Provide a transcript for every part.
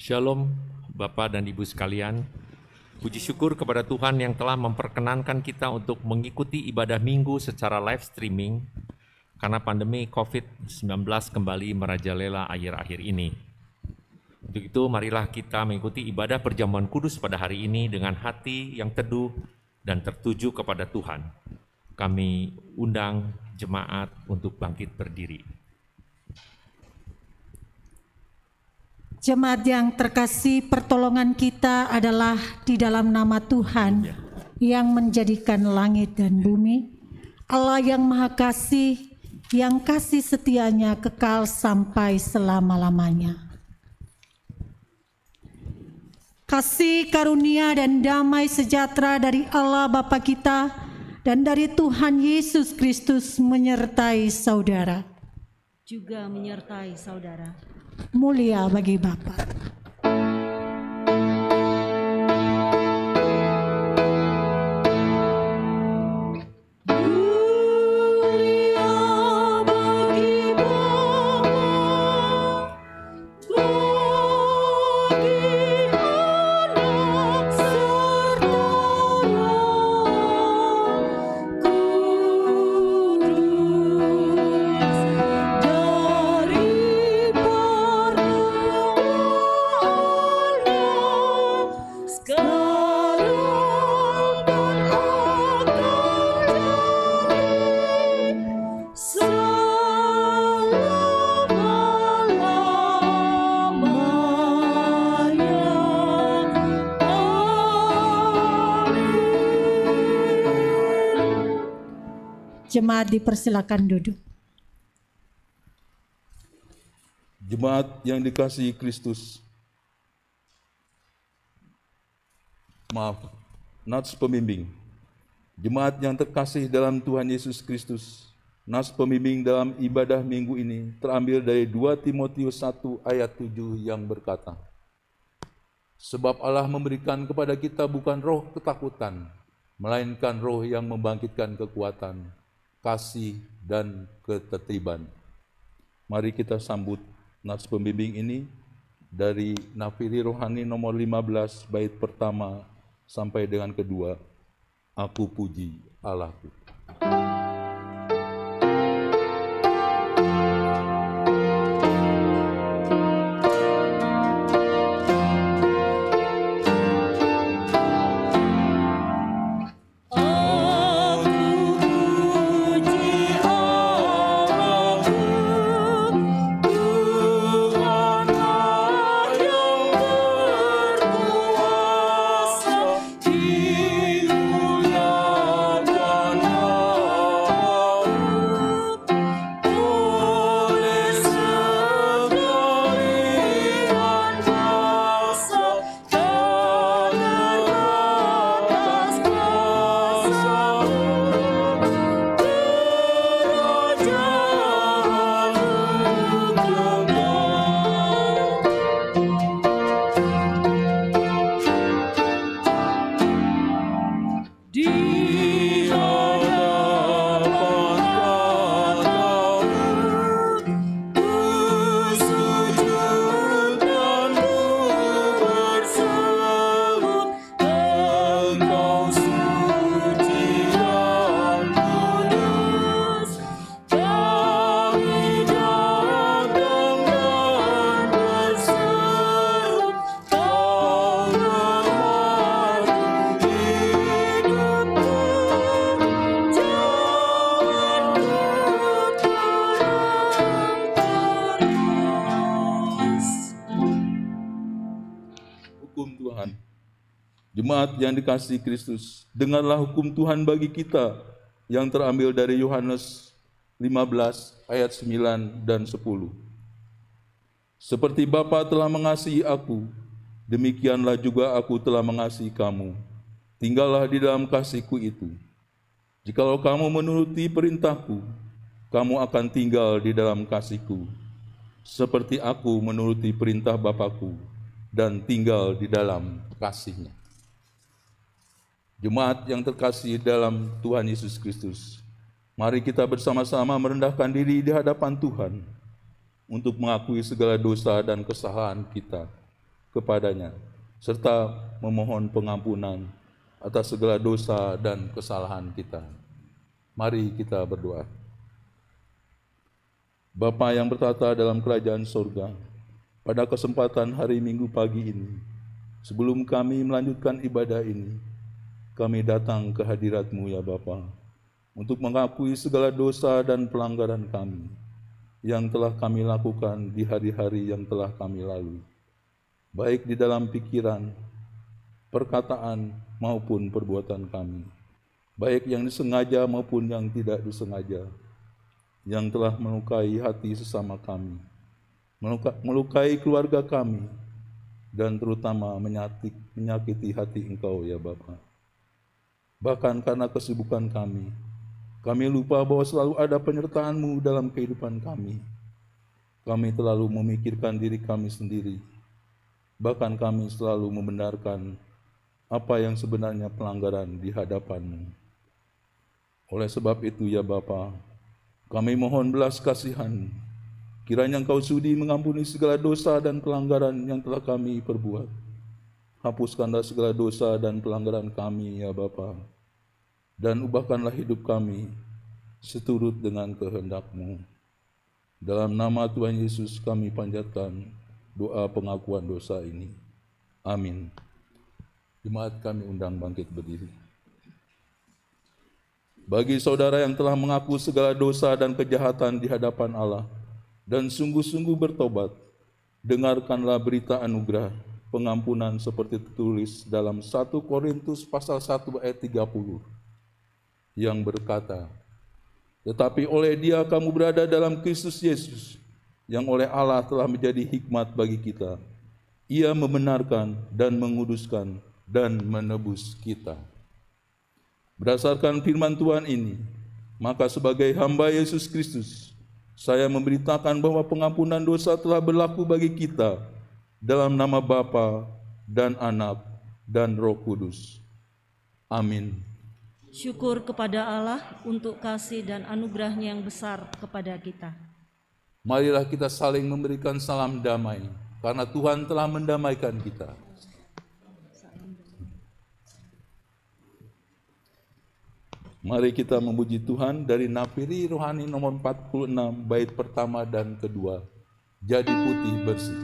Shalom Bapak dan Ibu sekalian. Puji syukur kepada Tuhan yang telah memperkenankan kita untuk mengikuti ibadah minggu secara live streaming karena pandemi COVID-19 kembali merajalela akhir-akhir ini. Untuk itu marilah kita mengikuti ibadah perjamuan kudus pada hari ini dengan hati yang teduh dan tertuju kepada Tuhan. Kami undang jemaat untuk bangkit berdiri. Jemaat yang terkasih, pertolongan kita adalah di dalam nama Tuhan yang menjadikan langit dan bumi, Allah yang Maha Kasih, yang kasih setianya kekal sampai selama-lamanya. Kasih karunia dan damai sejahtera dari Allah Bapa kita dan dari Tuhan Yesus Kristus menyertai saudara. Juga menyertai saudara. Mulia bagi Bapa. Jemaat dipersilakan duduk. Jemaat yang dikasihi Kristus, Nats pembimbing. Jemaat yang terkasih dalam Tuhan Yesus Kristus, Nats pembimbing dalam ibadah minggu ini terambil dari 2 Timotius 1 ayat 7 yang berkata, sebab Allah memberikan kepada kita bukan roh ketakutan, melainkan roh yang membangkitkan kekuatan, kasih dan ketertiban. Mari kita sambut nats pembimbing ini dari Nafiri Rohani nomor 15 bait pertama sampai dengan kedua. Aku puji Allahku. Jemaat yang dikasihi Kristus, dengarlah hukum Tuhan bagi kita yang terambil dari Yohanes 15 ayat 9 dan 10. Seperti Bapa telah mengasihi aku, demikianlah juga aku telah mengasihi kamu. Tinggallah di dalam kasih-Ku itu. Jikalau kamu menuruti perintah-Ku, kamu akan tinggal di dalam kasih-Ku, seperti aku menuruti perintah Bapa-Ku dan tinggal di dalam kasih-Nya. Jemaat yang terkasih dalam Tuhan Yesus Kristus, mari kita bersama-sama merendahkan diri di hadapan Tuhan untuk mengakui segala dosa dan kesalahan kita kepadanya, serta memohon pengampunan atas segala dosa dan kesalahan kita. Mari kita berdoa. Bapa yang bertata dalam kerajaan surga, pada kesempatan hari Minggu pagi ini, sebelum kami melanjutkan ibadah ini, kami datang ke hadirat-Mu ya Bapa, untuk mengakui segala dosa dan pelanggaran kami yang telah kami lakukan di hari-hari yang telah kami lalui, baik di dalam pikiran, perkataan, maupun perbuatan kami, baik yang disengaja maupun yang tidak disengaja, yang telah melukai hati sesama kami, melukai keluarga kami, dan terutama menyakiti hati Engkau ya Bapa. Bahkan karena kesibukan kami lupa bahwa selalu ada penyertaan-Mu dalam kehidupan kami. Kami terlalu memikirkan diri kami sendiri. Bahkan kami selalu membenarkan apa yang sebenarnya pelanggaran di hadapan-Mu. Oleh sebab itu ya Bapa, kami mohon belas kasihan. Kiranya Engkau sudi mengampuni segala dosa dan pelanggaran yang telah kami perbuat. Hapuskanlah segala dosa dan pelanggaran kami ya Bapa, dan ubahkanlah hidup kami seturut dengan kehendak-Mu. Dalam nama Tuhan Yesus kami panjatkan doa pengakuan dosa ini. Amin. Jemaat kami undang bangkit berdiri. Bagi saudara yang telah mengaku segala dosa dan kejahatan di hadapan Allah dan sungguh-sungguh bertobat, dengarkanlah berita anugerah pengampunan seperti tertulis dalam 1 Korintus pasal 1 ayat 30 yang berkata, tetapi oleh Dia kamu berada dalam Kristus Yesus, yang oleh Allah telah menjadi hikmat bagi kita. Ia membenarkan dan menguduskan dan menebus kita. Berdasarkan firman Tuhan ini, maka sebagai hamba Yesus Kristus, saya memberitakan bahwa pengampunan dosa telah berlaku bagi kita dalam nama Bapa dan Anak dan Roh Kudus. Amin. Syukur kepada Allah untuk kasih dan anugerah-Nya yang besar kepada kita. Marilah kita saling memberikan salam damai, karena Tuhan telah mendamaikan kita. Mari kita memuji Tuhan dari Nafiri Rohani nomor 46, bait pertama dan kedua. Jadi putih bersih.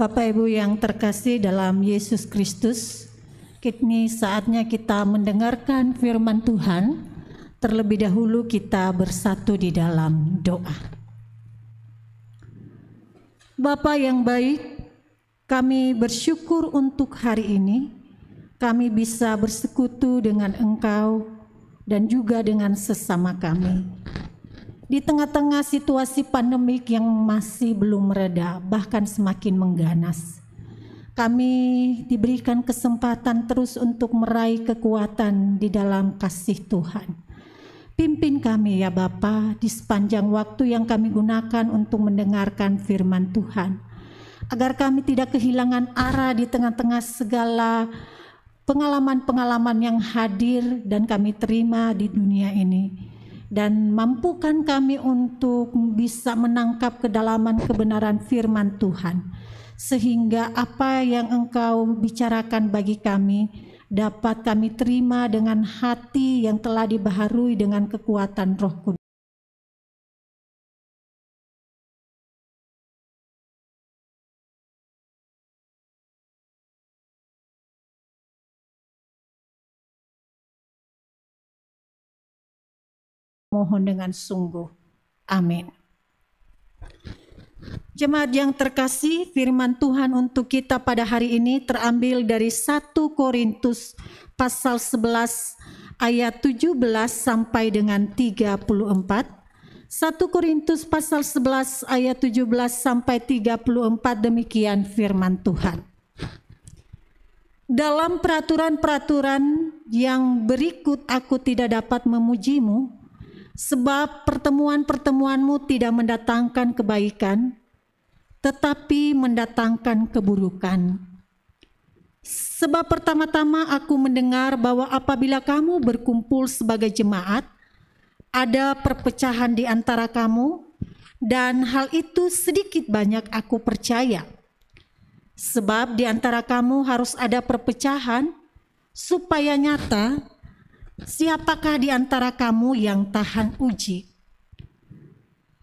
Bapak Ibu yang terkasih dalam Yesus Kristus, kini saatnya kita mendengarkan firman Tuhan. Terlebih dahulu kita bersatu di dalam doa. Bapa yang baik, kami bersyukur untuk hari ini kami bisa bersekutu dengan Engkau dan juga dengan sesama kami. di tengah-tengah situasi pandemik yang masih belum mereda, bahkan semakin mengganas. Kami diberikan kesempatan terus untuk meraih kekuatan di dalam kasih Tuhan. Pimpin kami ya Bapa di sepanjang waktu yang kami gunakan untuk mendengarkan firman Tuhan, agar kami tidak kehilangan arah di tengah-tengah segala pengalaman-pengalaman yang hadir dan kami terima di dunia ini. Dan mampukan kami untuk bisa menangkap kedalaman kebenaran firman Tuhan, sehingga apa yang Engkau bicarakan bagi kami dapat kami terima dengan hati yang telah dibaharui dengan kekuatan Roh Kudus. Mohon dengan sungguh. Amin. Jemaat yang terkasih, firman Tuhan untuk kita pada hari ini terambil dari 1 Korintus pasal 11 ayat 17 sampai dengan 34. 1 Korintus pasal 11 ayat 17 sampai 34, demikian firman Tuhan. Dalam peraturan-peraturan yang berikut aku tidak dapat memujimu, sebab pertemuan-pertemuanmu tidak mendatangkan kebaikan, tetapi mendatangkan keburukan. Sebab pertama-tama aku mendengar bahwa apabila kamu berkumpul sebagai jemaat, ada perpecahan di antara kamu, dan hal itu sedikit banyak aku percaya. Sebab di antara kamu harus ada perpecahan, supaya nyata siapakah di antara kamu yang tahan uji.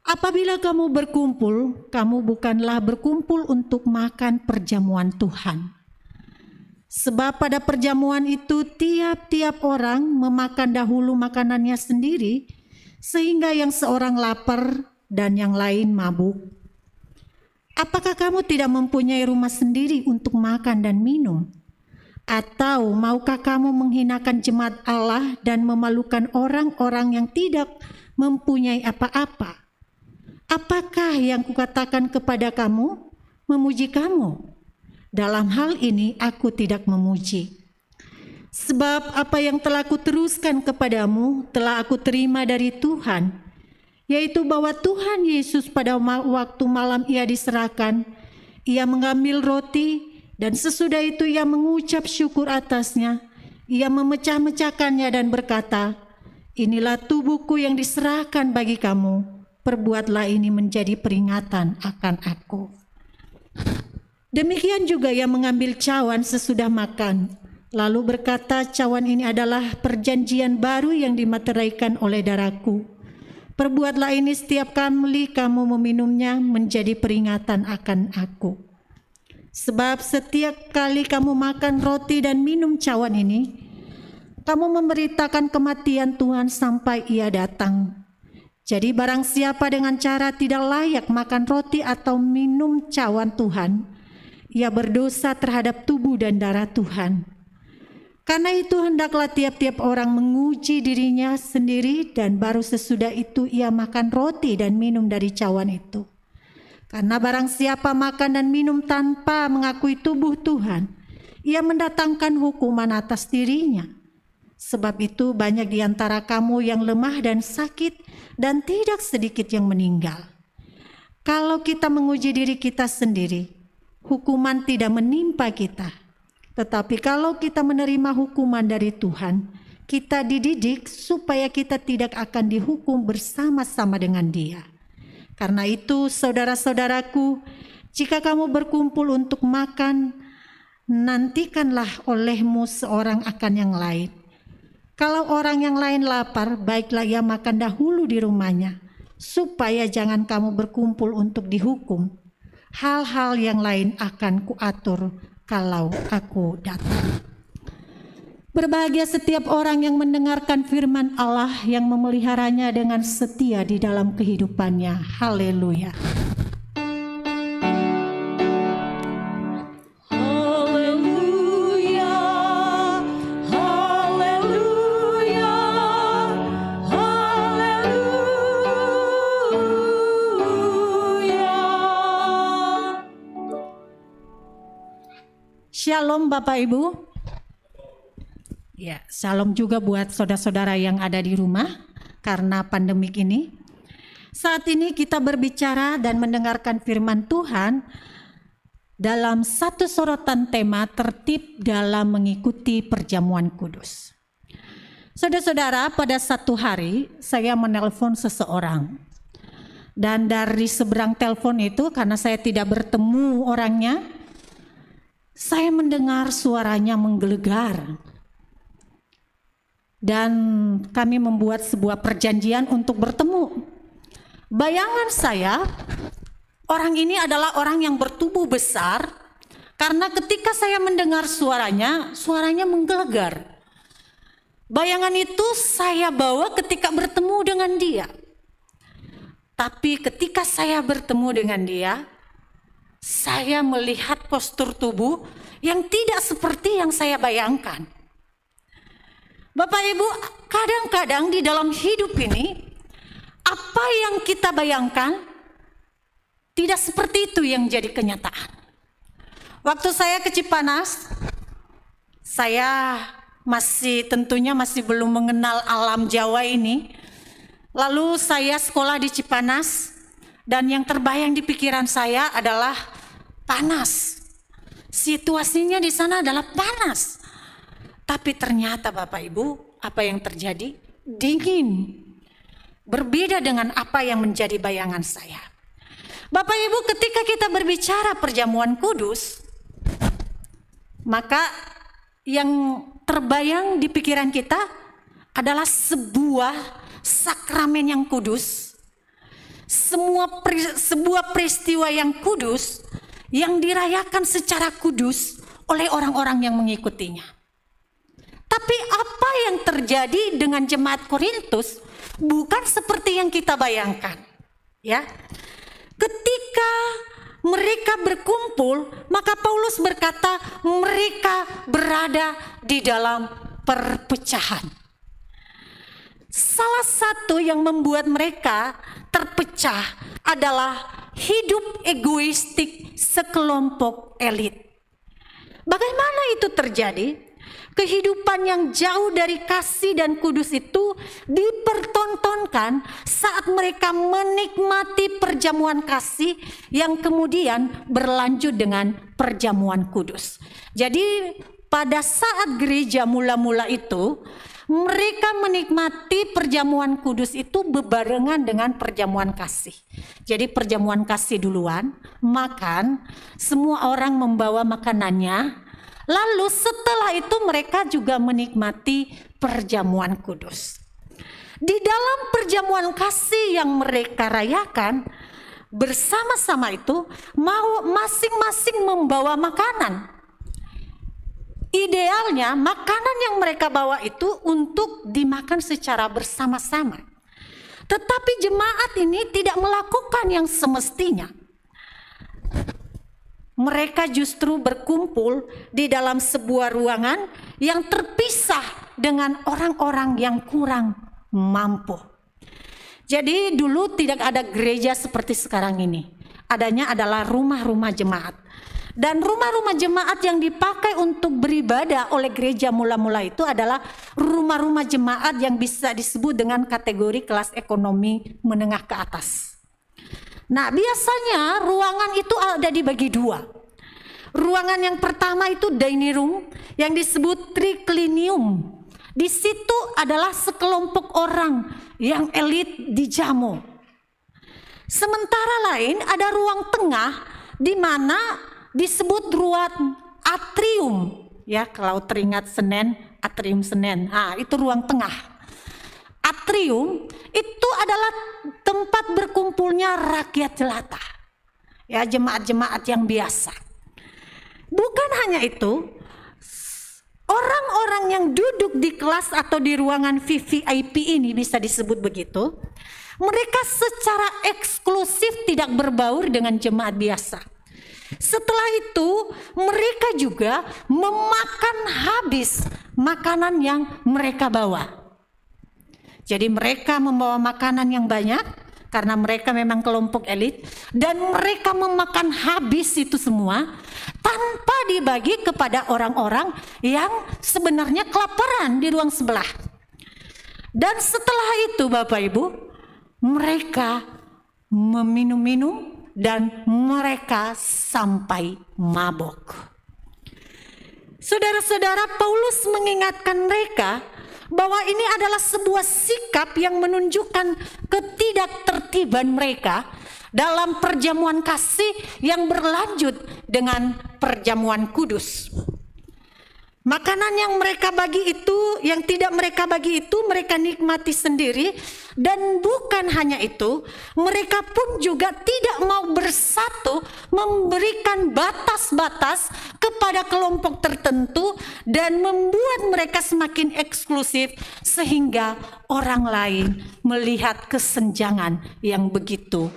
Apabila kamu berkumpul, kamu bukanlah berkumpul untuk makan perjamuan Tuhan. Sebab pada perjamuan itu tiap-tiap orang memakan dahulu makanannya sendiri, sehingga yang seorang lapar dan yang lain mabuk. Apakah kamu tidak mempunyai rumah sendiri untuk makan dan minum? Atau maukah kamu menghinakan jemaat Allah dan memalukan orang-orang yang tidak mempunyai apa-apa? Apakah yang kukatakan kepada kamu? Memuji kamu? Dalam hal ini aku tidak memuji. Sebab apa yang telah kuteruskan kepadamu telah aku terima dari Tuhan, yaitu bahwa Tuhan Yesus pada waktu malam ia diserahkan, ia mengambil roti, dan sesudah itu ia mengucap syukur atasnya, ia memecah-mecahkannya dan berkata, inilah tubuhku yang diserahkan bagi kamu, perbuatlah ini menjadi peringatan akan aku. Demikian juga ia mengambil cawan sesudah makan, lalu berkata, cawan ini adalah perjanjian baru yang dimateraikan oleh darahku. Perbuatlah ini setiap kali kamu meminumnya menjadi peringatan akan aku. Sebab setiap kali kamu makan roti dan minum cawan ini, kamu memberitakan kematian Tuhan sampai ia datang. Jadi barang siapa dengan cara tidak layak makan roti atau minum cawan Tuhan, ia berdosa terhadap tubuh dan darah Tuhan. Karena itu hendaklah tiap-tiap orang menguji dirinya sendiri, dan baru sesudah itu ia makan roti dan minum dari cawan itu. Karena barang siapa makan dan minum tanpa mengakui tubuh Tuhan, ia mendatangkan hukuman atas dirinya. Sebab itu banyak di antara kamu yang lemah dan sakit, dan tidak sedikit yang meninggal. Kalau kita menguji diri kita sendiri, hukuman tidak menimpa kita. Tetapi kalau kita menerima hukuman dari Tuhan, kita dididik supaya kita tidak akan dihukum bersama-sama dengan Dia. Karena itu, saudara-saudaraku, jika kamu berkumpul untuk makan, nantikanlah olehmu seorang akan yang lain. Kalau orang yang lain lapar, baiklah ia makan dahulu di rumahnya, supaya jangan kamu berkumpul untuk dihukum. Hal-hal yang lain akan kuatur kalau aku datang. Berbahagia setiap orang yang mendengarkan firman Allah, yang memeliharanya dengan setia di dalam kehidupannya. Haleluya. Shalom Bapak Ibu. Ya, shalom juga buat saudara-saudara yang ada di rumah karena pandemik ini. Saat ini kita berbicara dan mendengarkan firman Tuhan dalam satu sorotan tema tertib dalam mengikuti perjamuan kudus. Saudara-saudara, pada satu hari saya menelpon seseorang. Dan dari seberang telepon itu, karena saya tidak bertemu orangnya, saya mendengar suaranya menggelegar. Dan kami membuat sebuah perjanjian untuk bertemu. Bayangan saya, orang ini adalah orang yang bertubuh besar, karena ketika saya mendengar suaranya menggelegar. Bayangan itu saya bawa ketika bertemu dengan dia. Tapi ketika saya bertemu dengan dia, saya melihat postur tubuh yang tidak seperti yang saya bayangkan. Bapak Ibu, kadang-kadang di dalam hidup ini, apa yang kita bayangkan tidak seperti itu yang jadi kenyataan. Waktu saya ke Cipanas, saya tentunya masih belum mengenal alam Jawa ini. Lalu saya sekolah di Cipanas, dan yang terbayang di pikiran saya adalah panas. Situasinya di sana adalah panas. Tapi ternyata Bapak Ibu, apa yang terjadi? Dingin. Berbeda dengan apa yang menjadi bayangan saya. Bapak Ibu, ketika kita berbicara perjamuan kudus, maka yang terbayang di pikiran kita adalah sebuah sakramen yang kudus, sebuah peristiwa yang kudus yang dirayakan secara kudus oleh orang-orang yang mengikutinya. Tapi apa yang terjadi dengan jemaat Korintus bukan seperti yang kita bayangkan, ya. Ketika mereka berkumpul, maka Paulus berkata mereka berada di dalam perpecahan. Salah satu yang membuat mereka terpecah adalah hidup egoistik sekelompok elit. Bagaimana itu terjadi? Kehidupan yang jauh dari kasih dan kudus itu dipertontonkan saat mereka menikmati perjamuan kasih yang kemudian berlanjut dengan perjamuan kudus. Jadi pada saat gereja mula-mula itu, mereka menikmati perjamuan kudus itu bebarengan dengan perjamuan kasih. Jadi perjamuan kasih duluan, makan, semua orang membawa makanannya. Lalu setelah itu mereka juga menikmati perjamuan kudus. Di dalam perjamuan kasih yang mereka rayakan, bersama-sama itu mau masing-masing membawa makanan. Idealnya makanan yang mereka bawa itu untuk dimakan secara bersama-sama. Tetapi jemaat ini tidak melakukan yang semestinya. Mereka justru berkumpul di dalam sebuah ruangan yang terpisah dengan orang-orang yang kurang mampu. Jadi dulu tidak ada gereja seperti sekarang ini. Adanya adalah rumah-rumah jemaat. Dan rumah-rumah jemaat yang dipakai untuk beribadah oleh gereja mula-mula itu adalah rumah-rumah jemaat yang bisa disebut dengan kategori kelas ekonomi menengah ke atas. Nah, biasanya ruangan itu ada dibagi dua. Ruangan yang pertama itu dining room yang disebut triclinium. Di situ adalah sekelompok orang yang elit dijamu. Sementara lain ada ruang tengah di mana disebut ruang atrium. Ya, kalau teringat Senen, atrium Senen. Nah, itu ruang tengah. Atrium itu adalah tempat berkumpulnya rakyat jelata, ya, jemaat-jemaat yang biasa. Bukan hanya itu, orang-orang yang duduk di kelas atau di ruangan VVIP ini bisa disebut begitu, mereka secara eksklusif tidak berbaur dengan jemaat biasa. Setelah itu mereka juga memakan habis makanan yang mereka bawa. Jadi mereka membawa makanan yang banyak, karena mereka memang kelompok elit, dan mereka memakan habis itu semua tanpa dibagi kepada orang-orang yang sebenarnya kelaparan di ruang sebelah. Dan setelah itu Bapak Ibu, mereka meminum-minum dan mereka sampai mabok. Saudara-saudara, Paulus mengingatkan mereka bahwa ini adalah sebuah sikap yang menunjukkan ketidaktertiban mereka dalam perjamuan kasih yang berlanjut dengan perjamuan kudus. Makanan yang mereka bagi itu, yang tidak mereka bagi itu, mereka nikmati sendiri. Dan bukan hanya itu, mereka pun juga tidak mau bersatu memberikan batas-batas kepada kelompok tertentu dan membuat mereka semakin eksklusif sehingga orang lain melihat kesenjangan yang begitu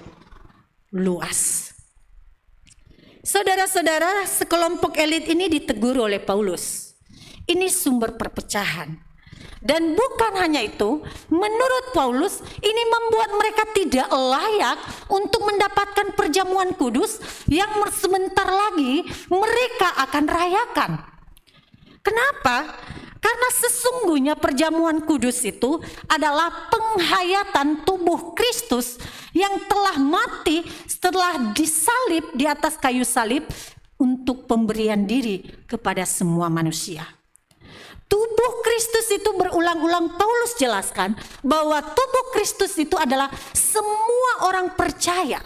luas. Saudara-saudara, sekelompok elit ini ditegur oleh Paulus. Ini sumber perpecahan. Dan bukan hanya itu, menurut Paulus ini membuat mereka tidak layak untuk mendapatkan perjamuan kudus yang sebentar lagi mereka akan rayakan. Kenapa? Karena sesungguhnya perjamuan kudus itu adalah penghayatan tubuh Kristus yang telah mati setelah disalib di atas kayu salib untuk pemberian diri kepada semua manusia. Tubuh Kristus itu berulang-ulang Paulus jelaskan bahwa tubuh Kristus itu adalah semua orang percaya.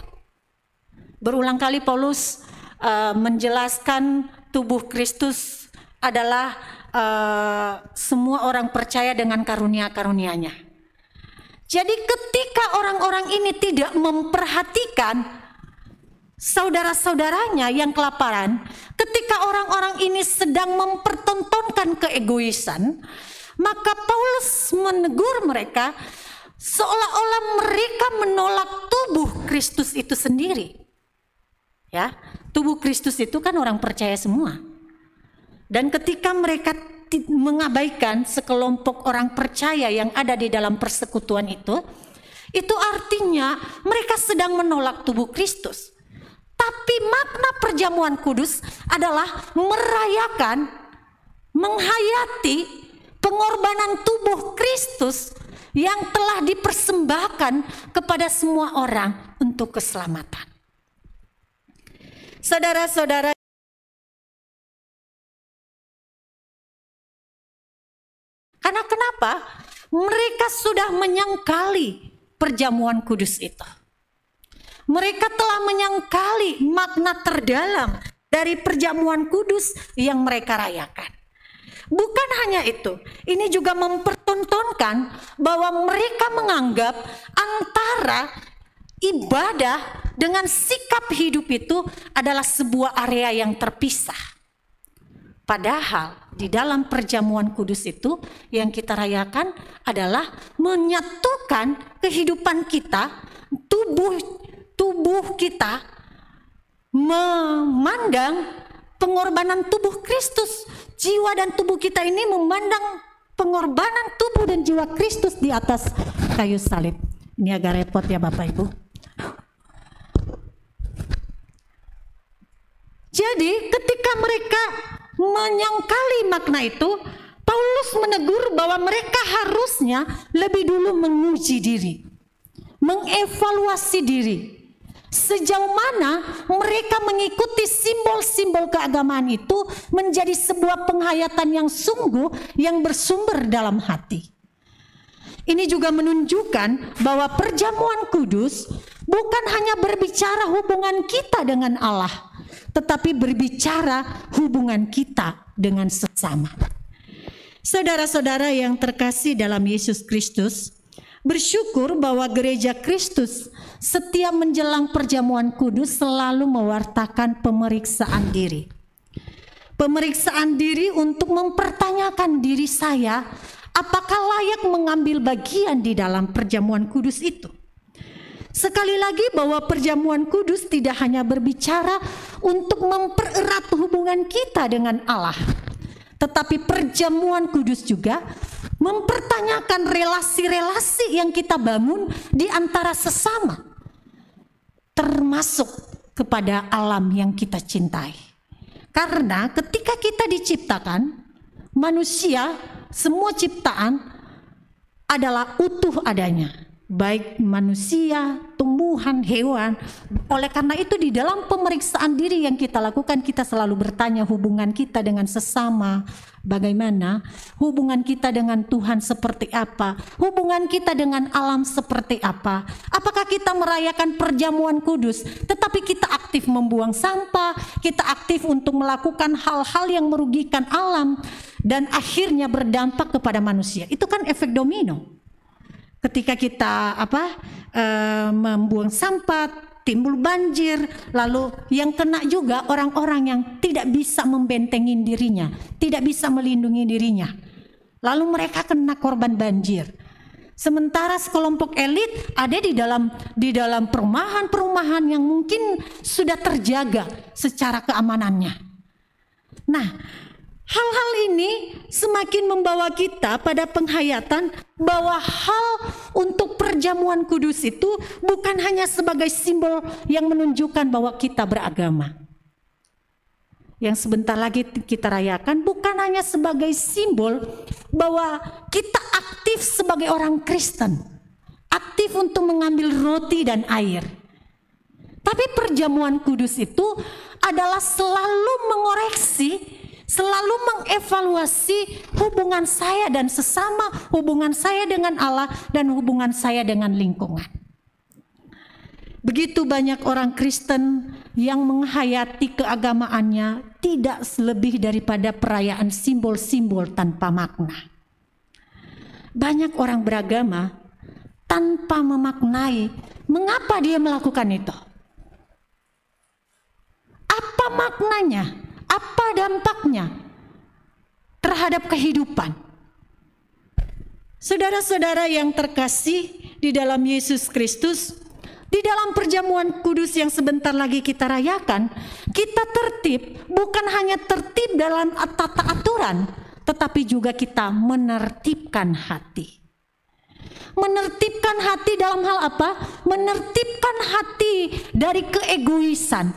Berulang kali Paulus menjelaskan tubuh Kristus adalah semua orang percaya dengan karunia-karunia-Nya. Jadi ketika orang-orang ini tidak memperhatikan saudara-saudaranya yang kelaparan, ketika orang-orang ini sedang mempertontonkan keegoisan, maka Paulus menegur mereka seolah-olah mereka menolak tubuh Kristus itu sendiri. Ya, tubuh Kristus itu kan orang percaya semua. Dan ketika mereka mengabaikan sekelompok orang percaya yang ada di dalam persekutuan itu artinya mereka sedang menolak tubuh Kristus. Tapi makna perjamuan kudus adalah merayakan, menghayati pengorbanan tubuh Kristus yang telah dipersembahkan kepada semua orang untuk keselamatan. Saudara-saudara, karena kenapa? Mereka sudah menyangkali perjamuan kudus itu. Mereka telah menyangkali makna terdalam dari perjamuan kudus yang mereka rayakan. Bukan hanya itu, ini juga mempertontonkan bahwa mereka menganggap antara ibadah dengan sikap hidup itu adalah sebuah area yang terpisah. Padahal di dalam perjamuan kudus itu yang kita rayakan adalah menyatukan kehidupan kita, tubuh kita memandang pengorbanan tubuh Kristus. Jiwa dan tubuh kita ini memandang pengorbanan tubuh dan jiwa Kristus di atas kayu salib. Ini agak repot ya Bapak Ibu. Jadi ketika mereka menyangkali makna itu, Paulus menegur bahwa mereka harusnya lebih dulu menguji diri, mengevaluasi diri. Sejauh mana mereka mengikuti simbol-simbol keagamaan itu menjadi sebuah penghayatan yang sungguh yang bersumber dalam hati. Ini juga menunjukkan bahwa perjamuan kudus bukan hanya berbicara hubungan kita dengan Allah, tetapi berbicara hubungan kita dengan sesama. Saudara-saudara yang terkasih dalam Yesus Kristus, bersyukur bahwa gereja Kristus setiap menjelang perjamuan kudus selalu mewartakan pemeriksaan diri. Pemeriksaan diri untuk mempertanyakan diri saya, apakah layak mengambil bagian di dalam perjamuan kudus itu. Sekali lagi bahwa perjamuan kudus tidak hanya berbicara untuk mempererat hubungan kita dengan Allah, tetapi perjamuan kudus juga mempertanyakan relasi-relasi yang kita bangun di antara sesama, termasuk kepada alam yang kita cintai. Karena ketika kita diciptakan, manusia, semua ciptaan adalah utuh adanya, baik manusia, tumbuhan, hewan. Oleh karena itu di dalam pemeriksaan diri yang kita lakukan, kita selalu bertanya hubungan kita dengan sesama bagaimana, hubungan kita dengan Tuhan seperti apa, hubungan kita dengan alam seperti apa. Apakah kita merayakan perjamuan kudus tetapi kita aktif membuang sampah, kita aktif untuk melakukan hal-hal yang merugikan alam dan akhirnya berdampak kepada manusia. Itu kan efek domino. Ketika kita membuang sampah, timbul banjir, lalu yang kena juga orang-orang yang tidak bisa membentengin dirinya, tidak bisa melindungi dirinya. Lalu mereka kena korban banjir. Sementara sekelompok elit ada di dalam perumahan-perumahan yang mungkin sudah terjaga secara keamanannya. Nah, hal-hal ini semakin membawa kita pada penghayatan bahwa hal untuk perjamuan kudus itu bukan hanya sebagai simbol yang menunjukkan bahwa kita beragama. Yang sebentar lagi kita rayakan bukan hanya sebagai simbol bahwa kita aktif sebagai orang Kristen, aktif untuk mengambil roti dan air. Tapi perjamuan kudus itu adalah selalu mengoreksi, selalu mengevaluasi hubungan saya dan sesama, hubungan saya dengan Allah, dan hubungan saya dengan lingkungan. Begitu banyak orang Kristen yang menghayati keagamaannya tidak lebih daripada perayaan simbol-simbol tanpa makna. Banyak orang beragama tanpa memaknai mengapa dia melakukan itu. Apa maknanya? Apa dampaknya terhadap kehidupan? Saudara-saudara yang terkasih di dalam Yesus Kristus, di dalam perjamuan kudus yang sebentar lagi kita rayakan, kita tertib bukan hanya tertib dalam tata aturan, tetapi juga kita menertibkan hati. Menertibkan hati dalam hal apa? Menertibkan hati dari keegoisan,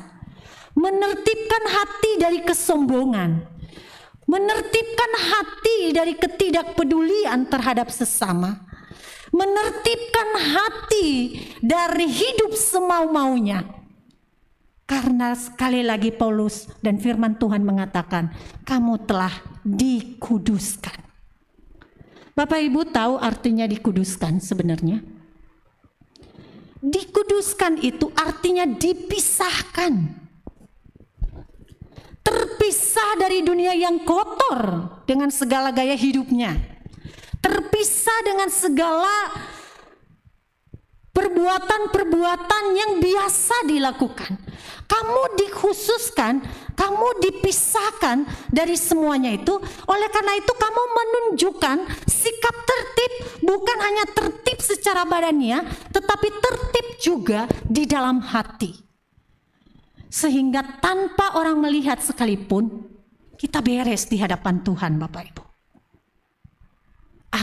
menertibkan hati dari kesombongan, menertibkan hati dari ketidakpedulian terhadap sesama, menertibkan hati dari hidup semau-maunya. Karena sekali lagi Paulus dan firman Tuhan mengatakan, kamu telah dikuduskan. Bapak Ibu tahu artinya dikuduskan sebenarnya? Dikuduskan itu artinya dipisahkan. Terpisah dari dunia yang kotor dengan segala gaya hidupnya. Terpisah dengan segala perbuatan-perbuatan yang biasa dilakukan. Kamu dikhususkan, kamu dipisahkan dari semuanya itu. Oleh karena itu kamu menunjukkan sikap tertib, bukan hanya tertib secara badannya, tetapi tertib juga di dalam hati. Sehingga tanpa orang melihat sekalipun, kita beres di hadapan Tuhan, Bapak Ibu.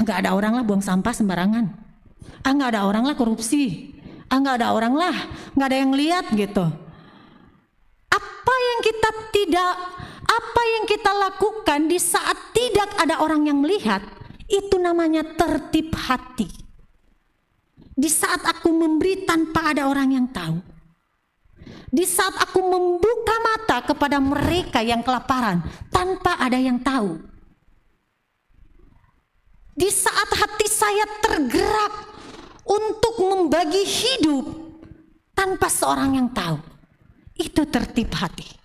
Gak ada orang lah buang sampah sembarangan. Gak ada orang lah korupsi. Gak ada orang lah, gak ada yang lihat gitu. Apa yang kita lakukan di saat tidak ada orang yang melihat, itu namanya tertib hati. Di saat aku memberi tanpa ada orang yang tahu. Di saat aku membuka mata kepada mereka yang kelaparan tanpa ada yang tahu. Di saat hati saya tergerak untuk membagi hidup tanpa seorang yang tahu. Itu tertib hati.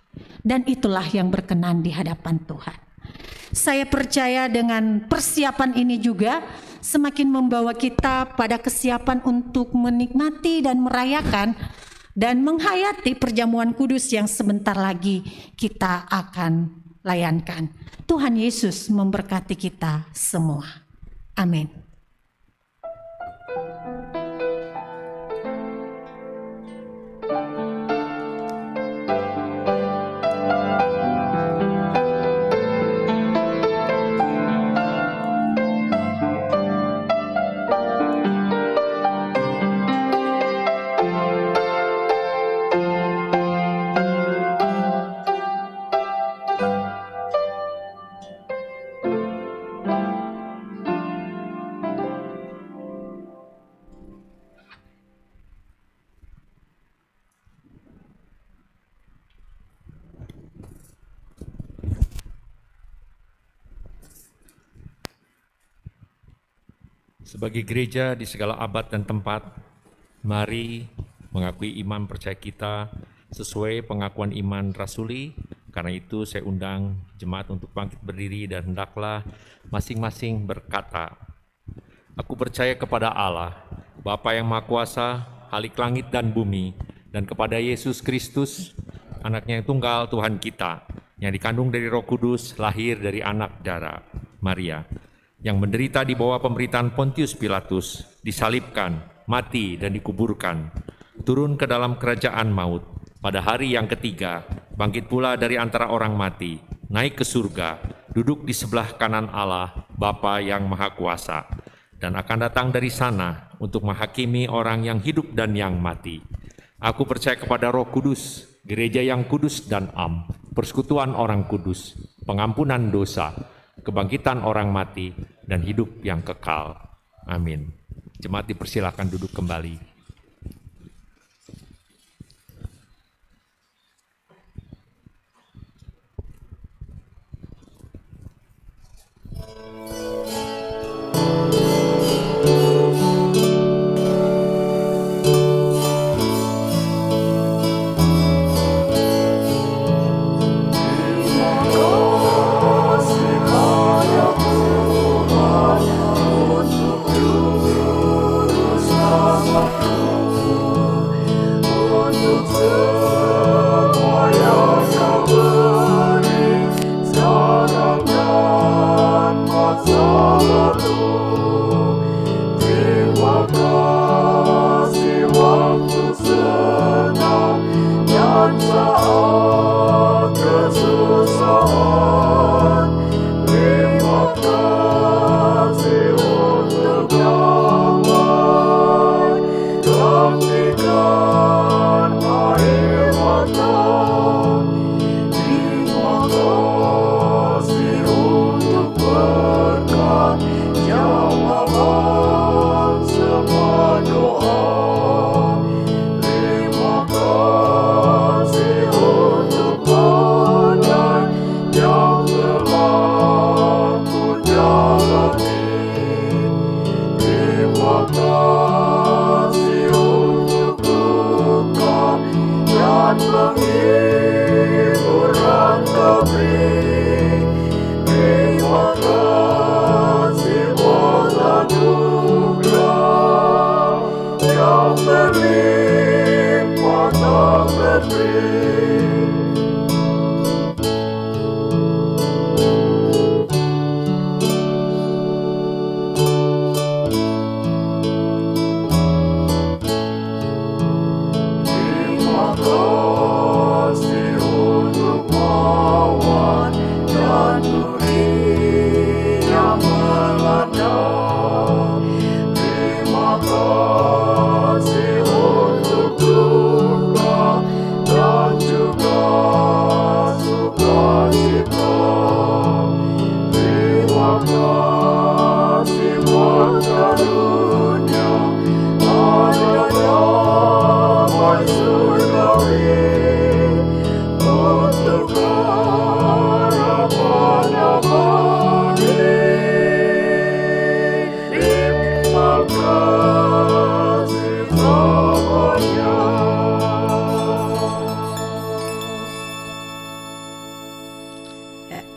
Dan itulah yang berkenan di hadapan Tuhan. Saya percaya dengan persiapan ini juga semakin membawa kita pada kesiapan untuk menikmati dan merayakan dan menghayati perjamuan kudus yang sebentar lagi kita akan layankan. Tuhan Yesus memberkati kita semua. Amin. Sebagai gereja di segala abad dan tempat, mari mengakui iman percaya kita sesuai pengakuan iman rasuli. Karena itu saya undang jemaat untuk bangkit berdiri dan hendaklah masing-masing berkata, aku percaya kepada Allah, Bapa yang Maha Kuasa, Khalik langit dan bumi, dan kepada Yesus Kristus, anaknya yang tunggal Tuhan kita, yang dikandung dari Roh Kudus, lahir dari anak darah Maria, yang menderita di bawah pemerintahan Pontius Pilatus, disalibkan, mati dan dikuburkan, turun ke dalam kerajaan maut, pada hari yang ketiga, bangkit pula dari antara orang mati, naik ke surga, duduk di sebelah kanan Allah, Bapa yang Maha Kuasa, dan akan datang dari sana untuk menghakimi orang yang hidup dan yang mati. Aku percaya kepada Roh Kudus, gereja yang kudus dan am, persekutuan orang kudus, pengampunan dosa, kebangkitan orang mati, dan hidup yang kekal. Amin. Jemaat dipersilakan duduk kembali.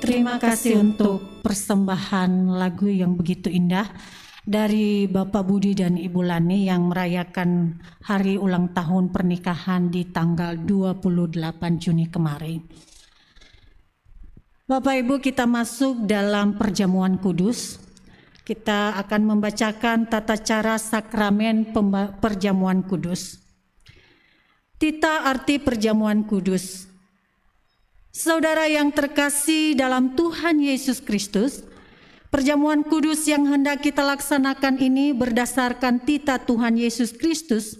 Terima kasih untuk persembahan lagu yang begitu indah dari Bapak Budi dan Ibu Lani yang merayakan hari ulang tahun pernikahan di tanggal 28 Juni kemarin. Bapak Ibu, kita masuk dalam perjamuan kudus. Kita akan membacakan tata cara sakramen perjamuan kudus. Tita arti perjamuan kudus. Saudara yang terkasih dalam Tuhan Yesus Kristus, perjamuan kudus yang hendak kita laksanakan ini berdasarkan tita Tuhan Yesus Kristus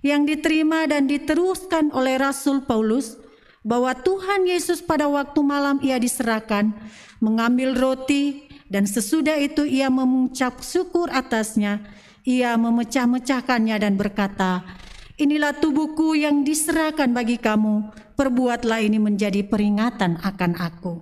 yang diterima dan diteruskan oleh Rasul Paulus, bahwa Tuhan Yesus pada waktu malam ia diserahkan, mengambil roti, dan sesudah itu ia mengucap syukur atasnya, ia memecah-mecahkannya dan berkata, inilah tubuhku yang diserahkan bagi kamu, perbuatlah ini menjadi peringatan akan aku.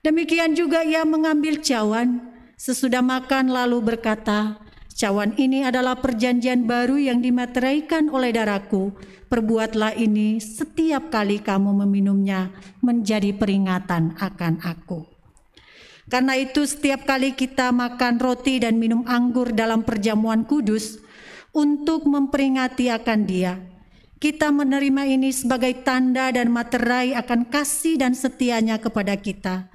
Demikian juga ia mengambil cawan, sesudah makan lalu berkata, Cawan ini adalah perjanjian baru yang dimateraikan oleh darahku. Perbuatlah ini setiap kali kamu meminumnya menjadi peringatan akan aku. Karena itu setiap kali kita makan roti dan minum anggur dalam perjamuan kudus untuk memperingati akan Dia, kita menerima ini sebagai tanda dan materai akan kasih dan setianya kepada kita.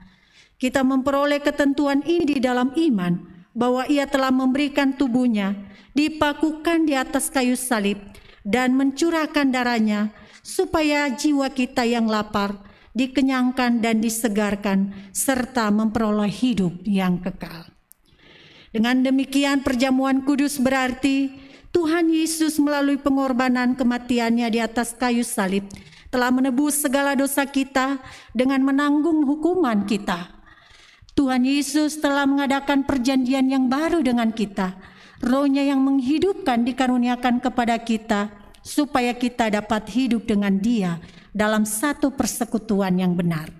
Kita memperoleh ketentuan ini di dalam iman, bahwa Ia telah memberikan tubuhnya, dipakukan di atas kayu salib, dan mencurahkan darahnya, supaya jiwa kita yang lapar dikenyangkan dan disegarkan, serta memperoleh hidup yang kekal. Dengan demikian perjamuan kudus berarti Tuhan Yesus melalui pengorbanan kematiannya di atas kayu salib telah menebus segala dosa kita dengan menanggung hukuman kita. Tuhan Yesus telah mengadakan perjanjian yang baru dengan kita. Roh-Nya yang menghidupkan dikaruniakan kepada kita supaya kita dapat hidup dengan Dia dalam satu persekutuan yang benar.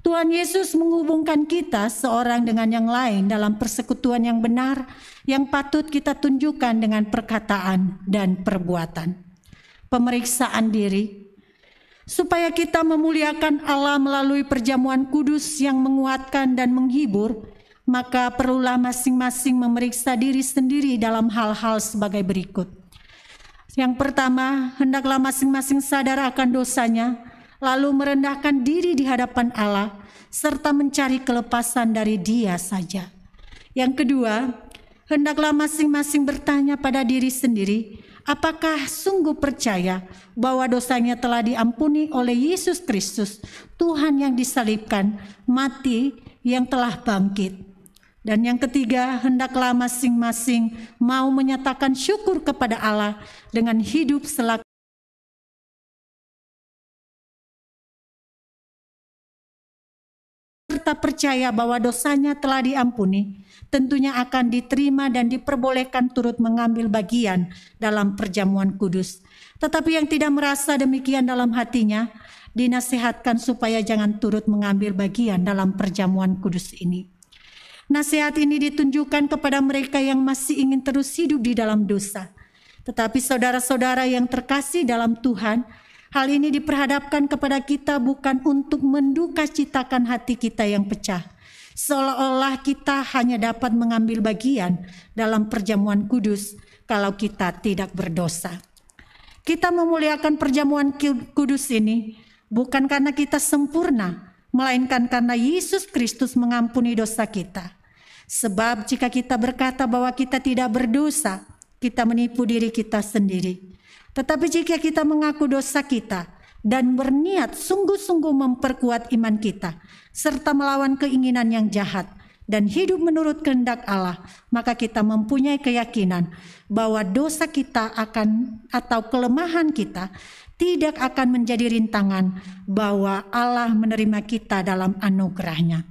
Tuhan Yesus menghubungkan kita seorang dengan yang lain dalam persekutuan yang benar yang patut kita tunjukkan dengan perkataan dan perbuatan. Pemeriksaan diri, supaya kita memuliakan Allah melalui perjamuan kudus yang menguatkan dan menghibur, maka perlulah masing-masing memeriksa diri sendiri dalam hal-hal sebagai berikut. Yang pertama, hendaklah masing-masing sadar akan dosanya, lalu merendahkan diri di hadapan Allah, serta mencari kelepasan dari Dia saja. Yang kedua, hendaklah masing-masing bertanya pada diri sendiri, apakah sungguh percaya bahwa dosanya telah diampuni oleh Yesus Kristus, Tuhan yang disalibkan, mati, yang telah bangkit. Dan yang ketiga, hendaklah masing-masing mau menyatakan syukur kepada Allah dengan hidup selaku serta percaya bahwa dosanya telah diampuni, tentunya akan diterima dan diperbolehkan turut mengambil bagian dalam perjamuan kudus. Tetapi yang tidak merasa demikian dalam hatinya, dinasihatkan supaya jangan turut mengambil bagian dalam perjamuan kudus ini. Nasihat ini ditunjukkan kepada mereka yang masih ingin terus hidup di dalam dosa. Tetapi saudara-saudara yang terkasih dalam Tuhan, hal ini diperhadapkan kepada kita bukan untuk mendukacitakan hati kita yang pecah, seolah-olah kita hanya dapat mengambil bagian dalam perjamuan kudus kalau kita tidak berdosa. Kita memuliakan perjamuan kudus ini bukan karena kita sempurna, melainkan karena Yesus Kristus mengampuni dosa kita. Sebab jika kita berkata bahwa kita tidak berdosa, kita menipu diri kita sendiri. Tetapi jika kita mengaku dosa kita dan berniat sungguh-sungguh memperkuat iman kita, serta melawan keinginan yang jahat dan hidup menurut kehendak Allah, maka kita mempunyai keyakinan bahwa dosa kita atau kelemahan kita tidak akan menjadi rintangan bahwa Allah menerima kita dalam anugerah-Nya.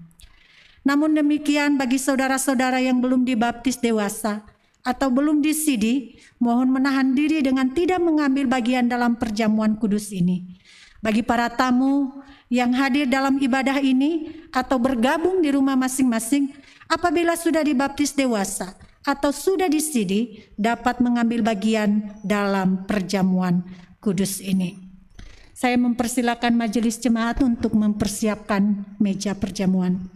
Namun demikian, bagi saudara-saudara yang belum dibaptis dewasa atau belum disidi, mohon menahan diri dengan tidak mengambil bagian dalam perjamuan kudus ini. Bagi para tamu yang hadir dalam ibadah ini atau bergabung di rumah masing-masing, apabila sudah dibaptis dewasa atau sudah disidi, dapat mengambil bagian dalam perjamuan kudus ini. Saya mempersilakan majelis jemaat untuk mempersiapkan meja perjamuan.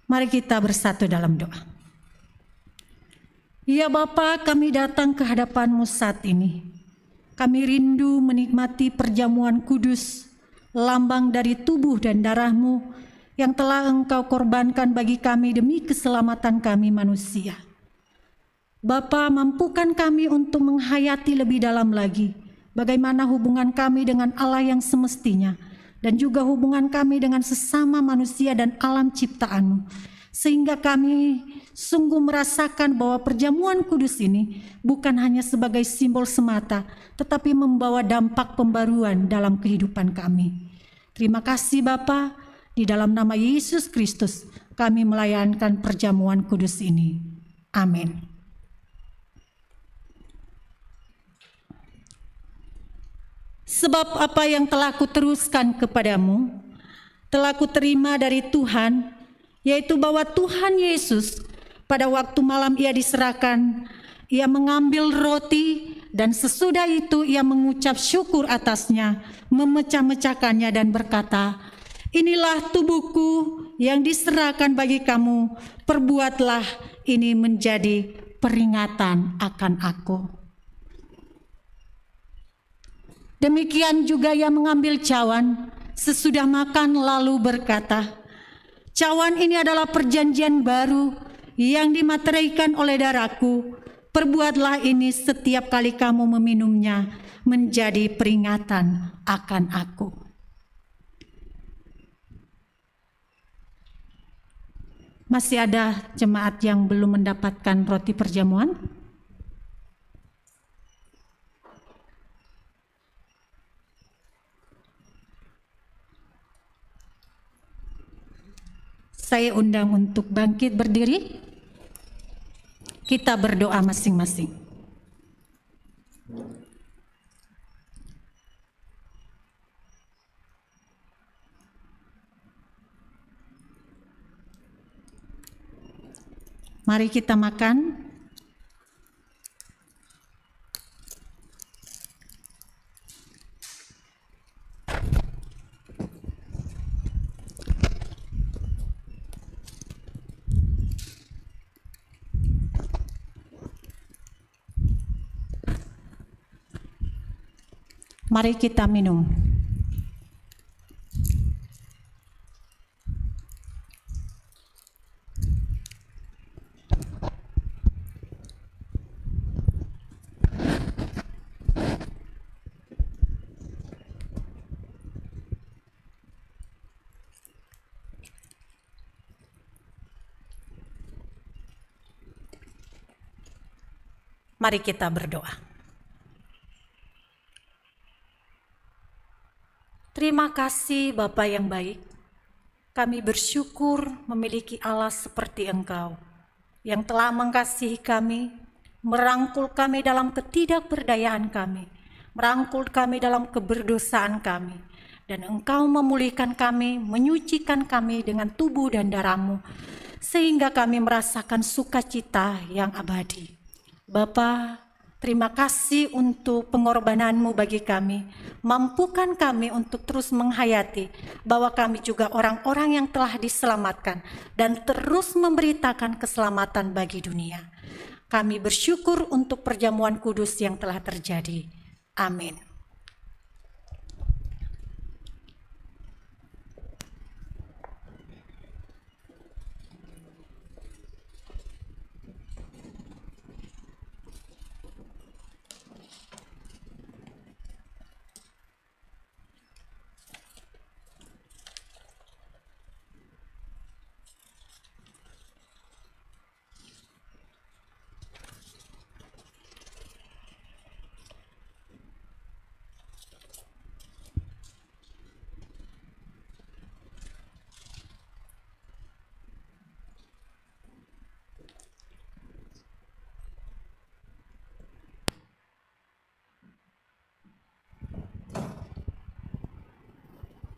Mari kita bersatu dalam doa. Ya Bapa, kami datang ke hadapan-Mu saat ini. Kami rindu menikmati perjamuan kudus, lambang dari tubuh dan darah-Mu yang telah Engkau korbankan bagi kami demi keselamatan kami manusia. Bapa, mampukan kami untuk menghayati lebih dalam lagi bagaimana hubungan kami dengan Allah yang semestinya, dan juga hubungan kami dengan sesama manusia dan alam ciptaan-Mu, sehingga kami sungguh merasakan bahwa perjamuan kudus ini bukan hanya sebagai simbol semata, tetapi membawa dampak pembaruan dalam kehidupan kami. Terima kasih Bapa, di dalam nama Yesus Kristus kami melayankan perjamuan kudus ini. Amin. Sebab apa yang telah kuteruskan kepadamu, telah kuterima dari Tuhan, yaitu bahwa Tuhan Yesus pada waktu malam ia diserahkan, ia mengambil roti dan sesudah itu ia mengucap syukur atasnya, memecah-mecahkannya dan berkata, "Inilah tubuhku yang diserahkan bagi kamu, perbuatlah ini menjadi peringatan akan aku." Demikian juga ia mengambil cawan sesudah makan lalu berkata, "Cawan ini adalah perjanjian baru yang dimateraikan oleh darahku. Perbuatlah ini setiap kali kamu meminumnya menjadi peringatan akan aku." Masih ada jemaat yang belum mendapatkan roti perjamuan? Saya undang untuk bangkit berdiri. Kita berdoa masing-masing. Mari kita makan. Mari kita minum. Mari kita berdoa. Terima kasih Bapa yang baik, kami bersyukur memiliki Allah seperti Engkau, yang telah mengasihi kami, merangkul kami dalam ketidakberdayaan kami, merangkul kami dalam keberdosaan kami, dan Engkau memulihkan kami, menyucikan kami dengan tubuh dan darah-Mu, sehingga kami merasakan sukacita yang abadi. Bapa, terima kasih untuk pengorbanan-Mu bagi kami. Mampukan kami untuk terus menghayati bahwa kami juga orang-orang yang telah diselamatkan dan terus memberitakan keselamatan bagi dunia. Kami bersyukur untuk perjamuan kudus yang telah terjadi. Amin.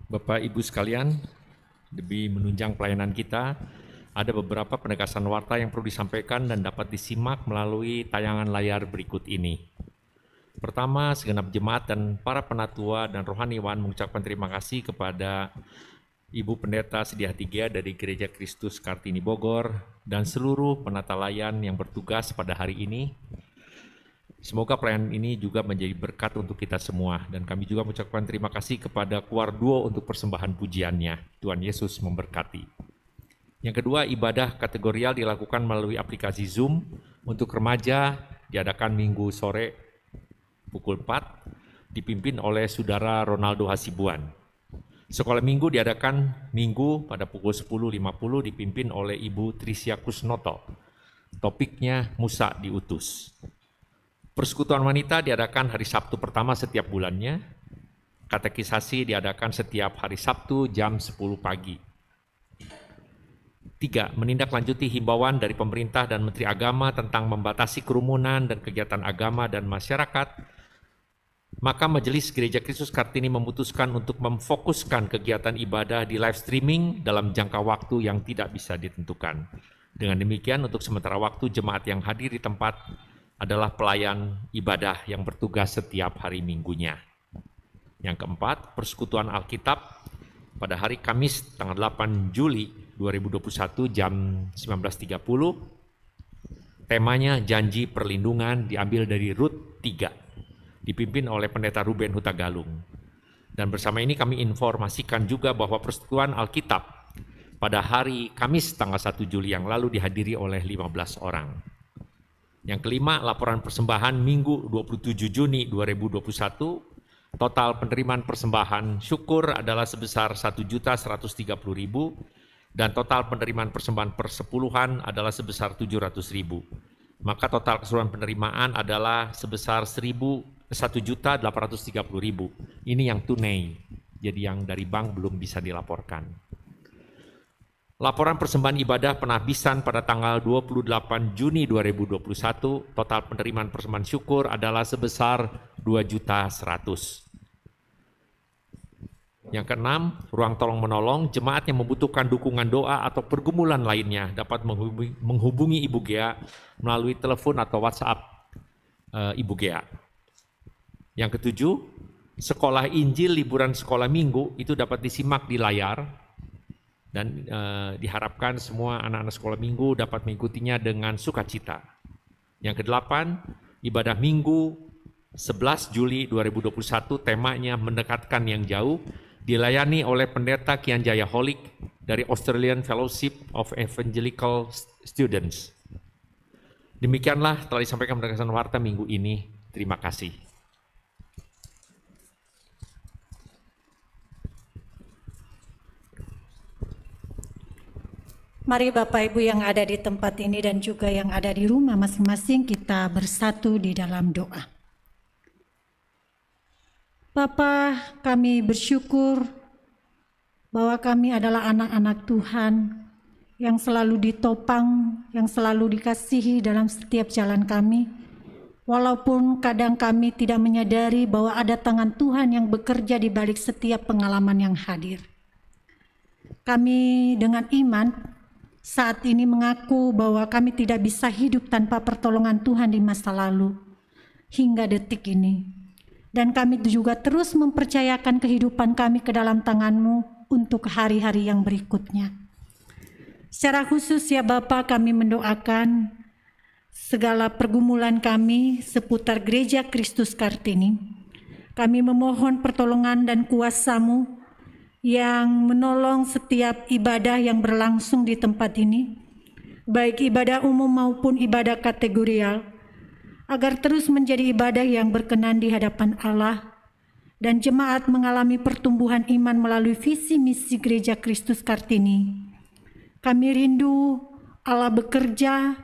Bapak Ibu sekalian, demi menunjang pelayanan kita, ada beberapa penegasan warta yang perlu disampaikan dan dapat disimak melalui tayangan layar berikut ini. Pertama, segenap jemaat dan para penatua dan rohaniwan mengucapkan terima kasih kepada Ibu Pendeta Sediati Gia dari Gereja Kristus Kartini Bogor dan seluruh penata layan yang bertugas pada hari ini. Semoga pelayanan ini juga menjadi berkat untuk kita semua, dan kami juga mengucapkan terima kasih kepada Choir Duo untuk persembahan pujiannya. Tuhan Yesus memberkati. Yang kedua, ibadah kategorial dilakukan melalui aplikasi Zoom. Untuk remaja diadakan Minggu sore pukul 4, dipimpin oleh Saudara Ronaldo Hasibuan. Sekolah minggu diadakan minggu pada pukul 10.50 dipimpin oleh Ibu Trisya Kusnoto. Topiknya Musa diutus. Persekutuan wanita diadakan hari Sabtu pertama setiap bulannya. Katekisasi diadakan setiap hari Sabtu jam 10 pagi. 3. Menindaklanjuti himbauan dari pemerintah dan Menteri Agama tentang membatasi kerumunan dan kegiatan agama dan masyarakat, maka Majelis Gereja Kristus Kartini memutuskan untuk memfokuskan kegiatan ibadah di live streaming dalam jangka waktu yang tidak bisa ditentukan. Dengan demikian, untuk sementara waktu jemaat yang hadir di tempat adalah pelayan ibadah yang bertugas setiap hari minggunya. Yang keempat, Persekutuan Alkitab pada hari Kamis tanggal 8 Juli 2021 jam 19.30. Temanya Janji Perlindungan diambil dari Rut 3, dipimpin oleh Pendeta Ruben Hutagalung. Dan bersama ini kami informasikan juga bahwa Persekutuan Alkitab pada hari Kamis tanggal 1 Juli yang lalu dihadiri oleh 15 orang. Yang kelima, laporan persembahan Minggu 27 Juni 2021. Total penerimaan persembahan syukur adalah sebesar 1.130.000 dan total penerimaan persembahan persepuluhan adalah sebesar 700.000. Maka total keseluruhan penerimaan adalah sebesar 1.830.000. Ini yang tunai, jadi yang dari bank belum bisa dilaporkan. Laporan persembahan ibadah penabisan pada tanggal 28 Juni 2021, total penerimaan persembahan syukur adalah sebesar 2.100.000. Yang keenam, ruang tolong menolong, jemaat yang membutuhkan dukungan doa atau pergumulan lainnya dapat menghubungi Ibu Gea melalui telepon atau WhatsApp Ibu Gea. Yang ketujuh, sekolah Injil liburan sekolah minggu itu dapat disimak di layar. Dan diharapkan semua anak-anak sekolah minggu dapat mengikutinya dengan sukacita. Yang kedelapan, ibadah minggu 11 Juli 2021 temanya mendekatkan yang jauh, dilayani oleh Pendeta Kian Jaya Holik dari Australian Fellowship of Evangelical Students. Demikianlah telah disampaikan berdasarkan warta minggu ini. Terima kasih. Mari Bapak Ibu yang ada di tempat ini dan juga yang ada di rumah masing-masing kita bersatu di dalam doa. Bapa, kami bersyukur bahwa kami adalah anak-anak Tuhan yang selalu ditopang, yang selalu dikasihi dalam setiap jalan kami. Walaupun kadang kami tidak menyadari bahwa ada tangan Tuhan yang bekerja di balik setiap pengalaman yang hadir. Kami dengan iman saat ini mengaku bahwa kami tidak bisa hidup tanpa pertolongan Tuhan di masa lalu hingga detik ini. Dan kami juga terus mempercayakan kehidupan kami ke dalam tangan-Mu untuk hari-hari yang berikutnya. Secara khusus ya Bapa, kami mendoakan segala pergumulan kami seputar Gereja Kristus Kartini. Kami memohon pertolongan dan kuasa-Mu yang menolong setiap ibadah yang berlangsung di tempat ini, baik ibadah umum maupun ibadah kategorial, agar terus menjadi ibadah yang berkenan di hadapan Allah dan jemaat mengalami pertumbuhan iman melalui visi misi Gereja Kristus Kartini. Kami rindu Allah bekerja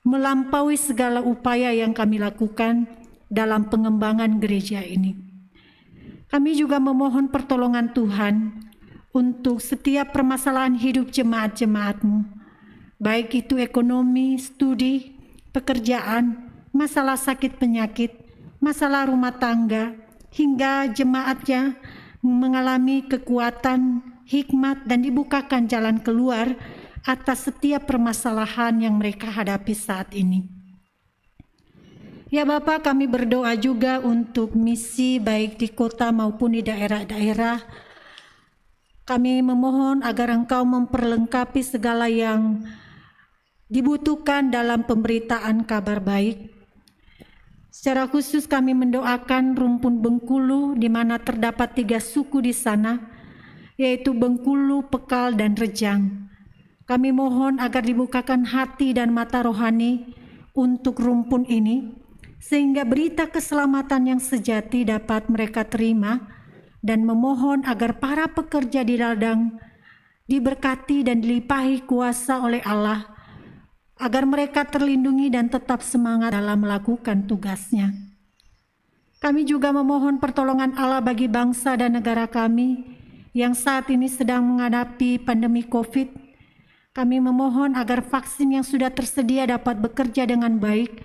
melampaui segala upaya yang kami lakukan dalam pengembangan gereja ini. Kami juga memohon pertolongan Tuhan untuk setiap permasalahan hidup jemaat-jemaat-Mu, baik itu ekonomi, studi, pekerjaan, masalah sakit penyakit, masalah rumah tangga, hingga jemaatnya mengalami kekuatan, hikmat, dan dibukakan jalan keluar atas setiap permasalahan yang mereka hadapi saat ini. Ya Bapak, kami berdoa juga untuk misi baik di kota maupun di daerah-daerah. Kami memohon agar Engkau memperlengkapi segala yang dibutuhkan dalam pemberitaan kabar baik. Secara khusus kami mendoakan rumpun Bengkulu di mana terdapat 3 suku di sana, yaitu Bengkulu, Pekal, dan Rejang. Kami mohon agar dibukakan hati dan mata rohani untuk rumpun ini, sehingga berita keselamatan yang sejati dapat mereka terima, dan memohon agar para pekerja di ladang diberkati dan dilimpahi kuasa oleh Allah, agar mereka terlindungi dan tetap semangat dalam melakukan tugasnya. Kami juga memohon pertolongan Allah bagi bangsa dan negara kami yang saat ini sedang menghadapi pandemi COVID. Kami memohon agar vaksin yang sudah tersedia dapat bekerja dengan baik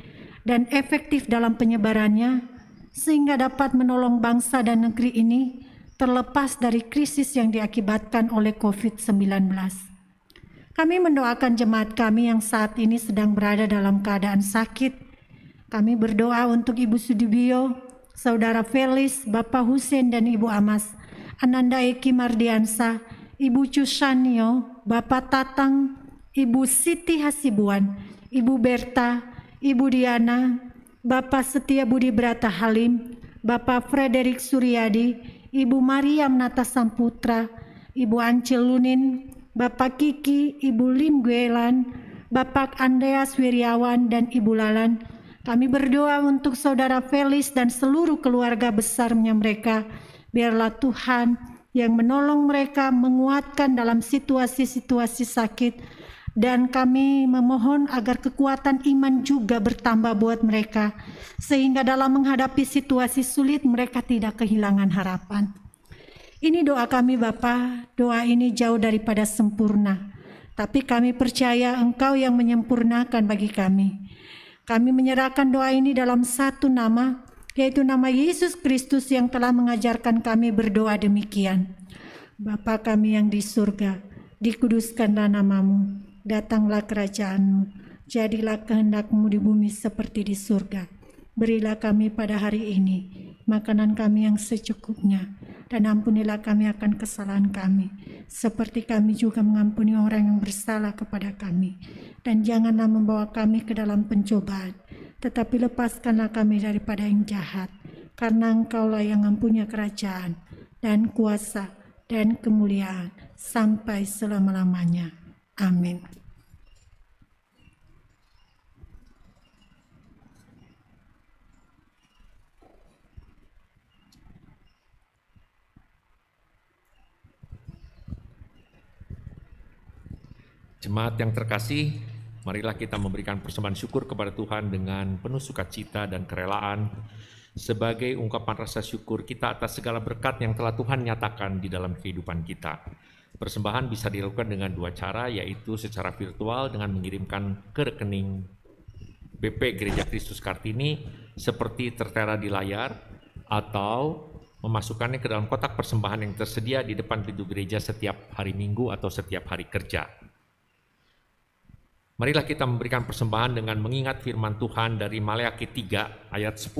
dan efektif dalam penyebarannya, sehingga dapat menolong bangsa dan negeri ini terlepas dari krisis yang diakibatkan oleh COVID-19. Kami mendoakan jemaat kami yang saat ini sedang berada dalam keadaan sakit. Kami berdoa untuk Ibu Sudibyo, Saudara Felis, Bapak Husein dan Ibu Amas, Ananda Eki Mardiansa, Ibu Cusanio, Bapak Tatang, Ibu Siti Hasibuan, Ibu Berta, Ibu Diana, Bapak Setia Budi Brata Halim, Bapak Frederik Suryadi, Ibu Mariam Nata Samputra, Ibu Ancil Lunin, Bapak Kiki, Ibu Lim Guelan, Bapak Andreas Wiryawan dan Ibu Lalan. Kami berdoa untuk Saudara Felis dan seluruh keluarga besarnya mereka. Biarlah Tuhan yang menolong mereka, menguatkan dalam situasi-situasi sakit, dan kami memohon agar kekuatan iman juga bertambah buat mereka, sehingga dalam menghadapi situasi sulit mereka tidak kehilangan harapan. Ini doa kami Bapa, doa ini jauh daripada sempurna, tapi kami percaya Engkau yang menyempurnakan bagi kami. Kami menyerahkan doa ini dalam satu nama, yaitu nama Yesus Kristus yang telah mengajarkan kami berdoa demikian. Bapa kami yang di surga, dikuduskanlah namamu, datanglah kerajaan-Mu, jadilah kehendak-Mu di bumi seperti di surga. Berilah kami pada hari ini makanan kami yang secukupnya, dan ampunilah kami akan kesalahan kami, seperti kami juga mengampuni orang yang bersalah kepada kami. Dan janganlah membawa kami ke dalam pencobaan, tetapi lepaskanlah kami daripada yang jahat, karena Engkaulah yang mempunyai kerajaan, dan kuasa, dan kemuliaan, sampai selama-lamanya. Amin. Jemaat yang terkasih, marilah kita memberikan persembahan syukur kepada Tuhan dengan penuh sukacita dan kerelaan sebagai ungkapan rasa syukur kita atas segala berkat yang telah Tuhan nyatakan di dalam kehidupan kita. Persembahan bisa dilakukan dengan dua cara, yaitu secara virtual dengan mengirimkan ke rekening BP Gereja Kristus Kartini seperti tertera di layar, atau memasukkannya ke dalam kotak persembahan yang tersedia di depan pintu gereja setiap hari Minggu atau setiap hari kerja. Marilah kita memberikan persembahan dengan mengingat firman Tuhan dari Maleakhi 3 ayat 10.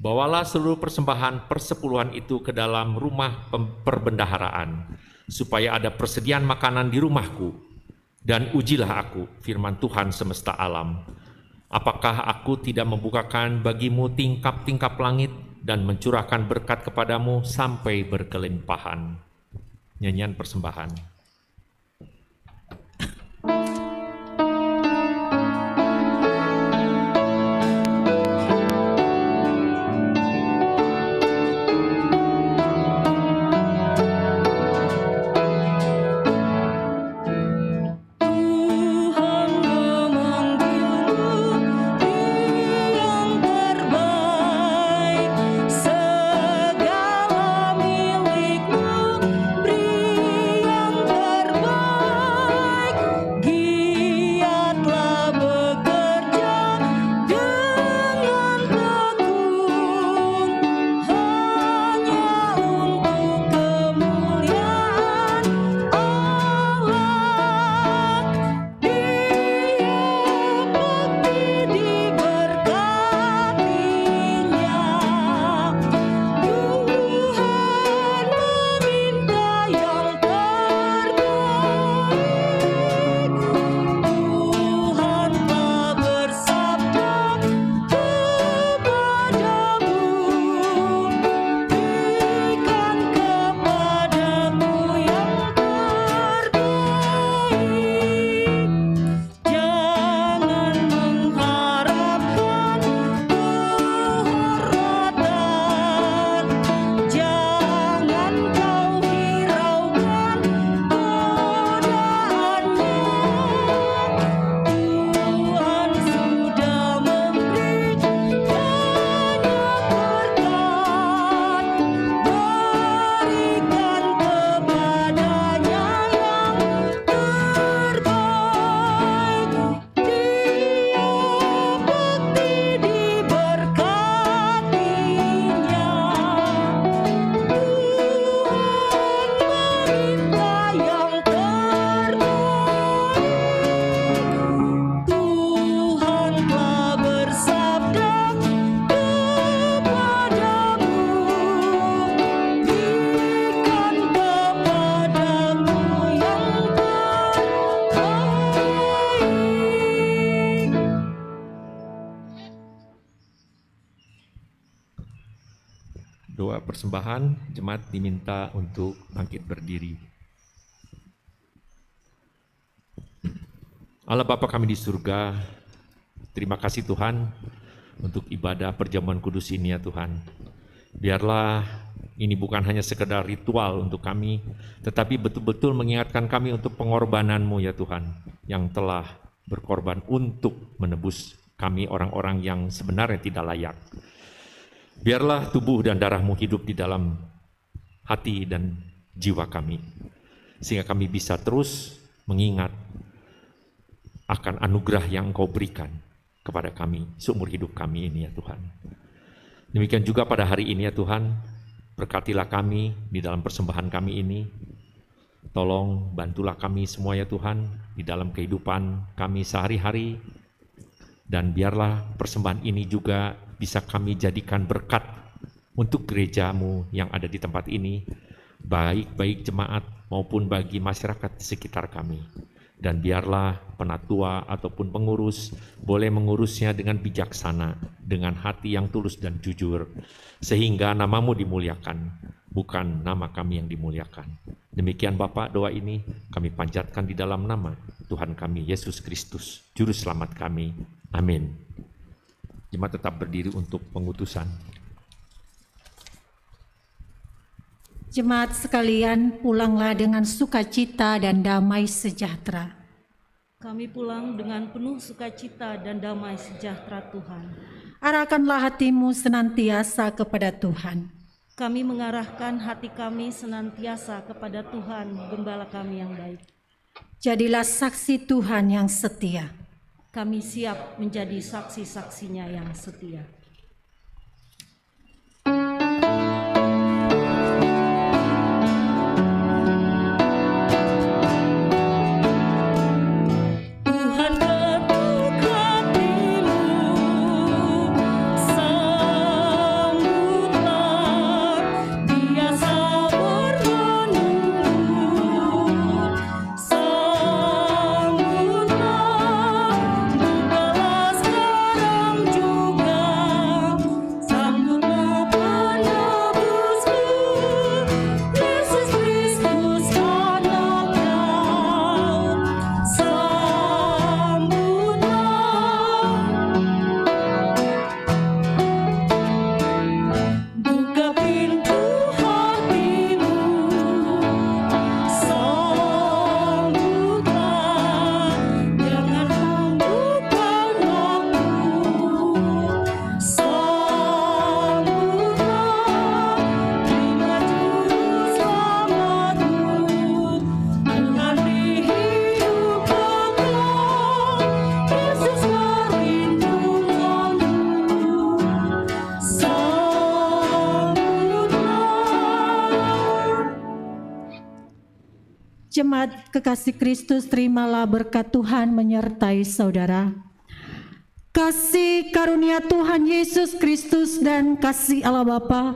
Bawalah seluruh persembahan persepuluhan itu ke dalam rumah perbendaharaan, supaya ada persediaan makanan di rumahku. Dan ujilah aku, firman Tuhan semesta alam. Apakah aku tidak membukakan bagimu tingkap-tingkap langit dan mencurahkan berkat kepadamu sampai berkelimpahan. Nyanyian persembahan. Segala milikmu beri yang doa persembahan, jemaat diminta untuk bangkit berdiri. Allah Bapa kami di surga, terima kasih Tuhan untuk ibadah perjamuan kudus ini ya Tuhan. Biarlah ini bukan hanya sekedar ritual untuk kami, tetapi betul-betul mengingatkan kami untuk pengorbanan-Mu ya Tuhan, yang telah berkorban untuk menebus kami orang-orang yang sebenarnya tidak layak. Biarlah tubuh dan darah-Mu hidup di dalam hati dan jiwa kami, sehingga kami bisa terus mengingat akan anugerah yang Engkau berikan kepada kami seumur hidup kami ini ya Tuhan. Demikian juga pada hari ini ya Tuhan, berkatilah kami di dalam persembahan kami ini. Tolong bantulah kami semua ya Tuhan di dalam kehidupan kami sehari-hari. Dan biarlah persembahan ini juga bisa kami jadikan berkat untuk gereja-Mu yang ada di tempat ini, baik jemaat maupun bagi masyarakat sekitar kami. Dan biarlah penatua ataupun pengurus boleh mengurusnya dengan bijaksana, dengan hati yang tulus dan jujur, sehingga nama-Mu dimuliakan, bukan nama kami yang dimuliakan. Demikian Bapak, doa ini kami panjatkan di dalam nama Tuhan kami Yesus Kristus, Juru Selamat kami. Amin. Jemaat tetap berdiri untuk pengutusan. Jemaat sekalian, pulanglah dengan sukacita dan damai sejahtera. Kami pulang dengan penuh sukacita dan damai sejahtera Tuhan. Arahkanlah hatimu senantiasa kepada Tuhan. Kami mengarahkan hati kami senantiasa kepada Tuhan, Gembala kami yang baik. Jadilah saksi Tuhan yang setia. Kami siap menjadi saksi-saksinya yang setia. Jemaat kekasih Kristus, terimalah berkat Tuhan menyertai saudara. Kasih karunia Tuhan Yesus Kristus dan kasih Allah Bapa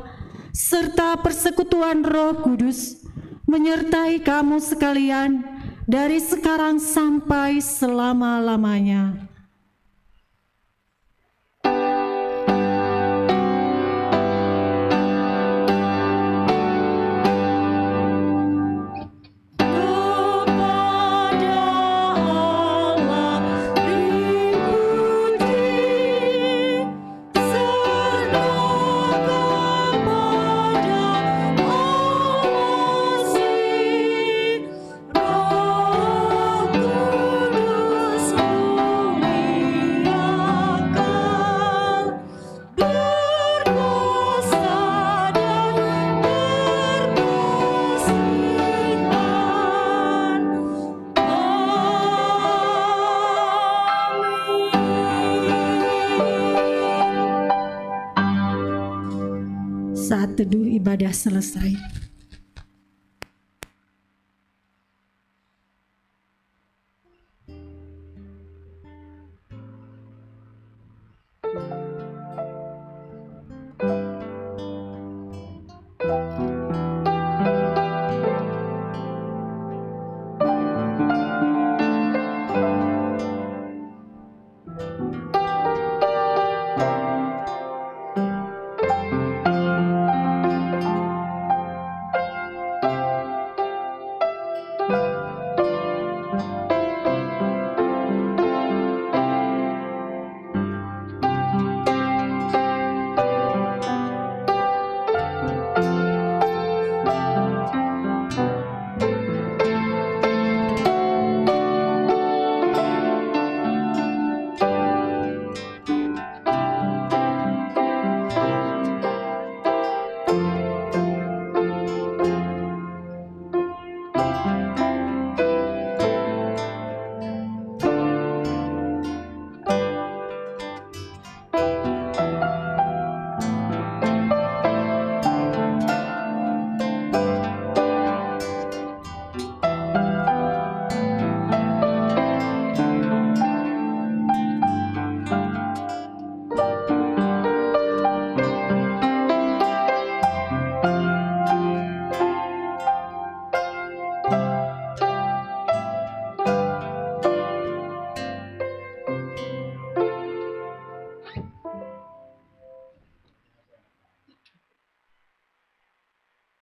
serta persekutuan Roh Kudus menyertai kamu sekalian dari sekarang sampai selama-lamanya. Saat teduh ibadah selesai.